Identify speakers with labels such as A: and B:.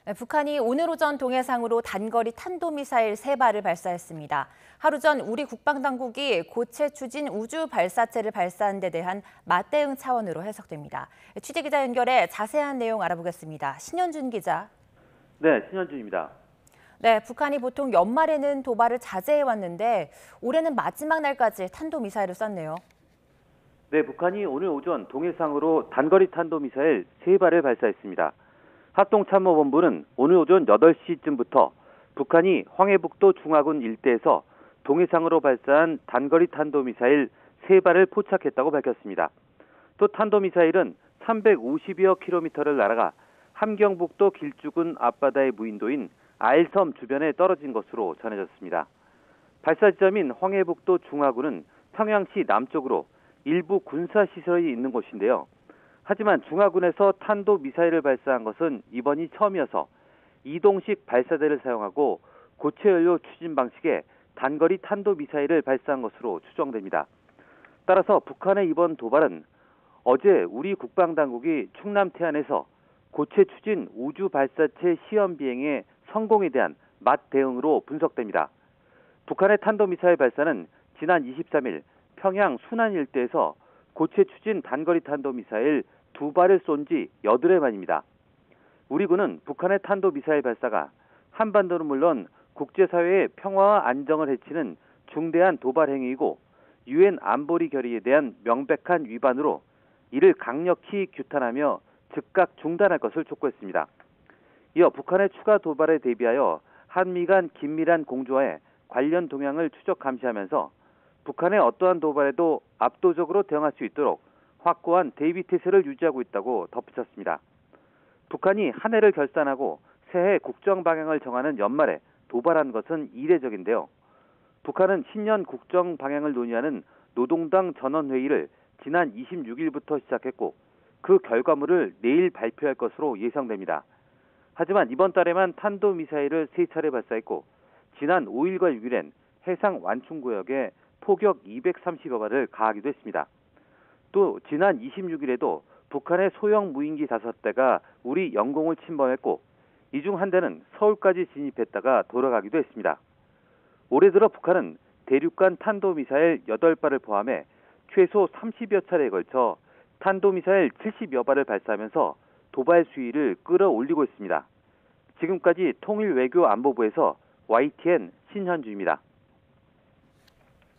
A: 북한이 오늘 오전 동해상으로 단거리 탄도미사일 3발을 발사했습니다. 하루 전 우리 국방당국이 고체 추진 우주 발사체를 발사한 데 대한 맞대응 차원으로 해석됩니다. 취재기자 연결해 자세한 내용 알아보겠습니다. 신현준 기자.
B: 네, 신현준입니다.
A: 네, 북한이 보통 연말에는 도발을 자제해왔는데 올해는 마지막 날까지 탄도미사일을 쐈네요.
B: 네, 북한이 오늘 오전 동해상으로 단거리 탄도미사일 3발을 발사했습니다. 합동참모본부는 오늘 오전 8시쯤부터 북한이 황해북도 중화군 일대에서 동해상으로 발사한 단거리 탄도미사일 3발을 포착했다고 밝혔습니다. 또 탄도미사일은 350여 킬로미터를 날아가 함경북도 길쭉은 앞바다의 무인도인 아일섬 주변에 떨어진 것으로 전해졌습니다. 발사 지점인 황해북도 중화군은 평양시 남쪽으로 일부 군사시설이 있는 곳인데요. 하지만 중화군에서 탄도미사일을 발사한 것은 이번이 처음이어서 이동식 발사대를 사용하고 고체연료 추진 방식의 단거리 탄도미사일을 발사한 것으로 추정됩니다. 따라서 북한의 이번 도발은 어제 우리 국방당국이 충남 태안에서 고체 추진 우주 발사체 시험 비행의 성공에 대한 맞대응으로 분석됩니다. 북한의 탄도미사일 발사는 지난 23일 평양 순안 일대에서 고체 추진 단거리 탄도미사일 2발을 쏜 지 8회 만입니다. 우리 군은 북한의 탄도미사일 발사가 한반도는 물론 국제사회의 평화와 안정을 해치는 중대한 도발 행위이고 유엔 안보리 결의에 대한 명백한 위반으로 이를 강력히 규탄하며 즉각 중단할 것을 촉구했습니다. 이어 북한의 추가 도발에 대비하여 한미 간 긴밀한 공조에 관련 동향을 추적 감시하면서 북한의 어떠한 도발에도 압도적으로 대응할 수 있도록 확고한 대비 태세를 유지하고 있다고 덧붙였습니다. 북한이 한 해를 결산하고 새해 국정 방향을 정하는 연말에 도발한 것은 이례적인데요. 북한은 신년 국정 방향을 논의하는 노동당 전원회의를 지난 26일부터 시작했고 그 결과물을 내일 발표할 것으로 예상됩니다. 하지만 이번 달에만 탄도미사일을 3차례 발사했고 지난 5일과 6일엔 해상 완충구역에 포격 230여 발을 가하기도 했습니다. 또 지난 26일에도 북한의 소형 무인기 5대가 우리 영공을 침범했고 이 중 한 대는 서울까지 진입했다가 돌아가기도 했습니다. 올해 들어 북한은 대륙간 탄도미사일 8발을 포함해 최소 30여 차례에 걸쳐 탄도미사일 70여 발을 발사하면서 도발 수위를 끌어올리고 있습니다. 지금까지 통일외교안보부에서 YTN 신현주입니다.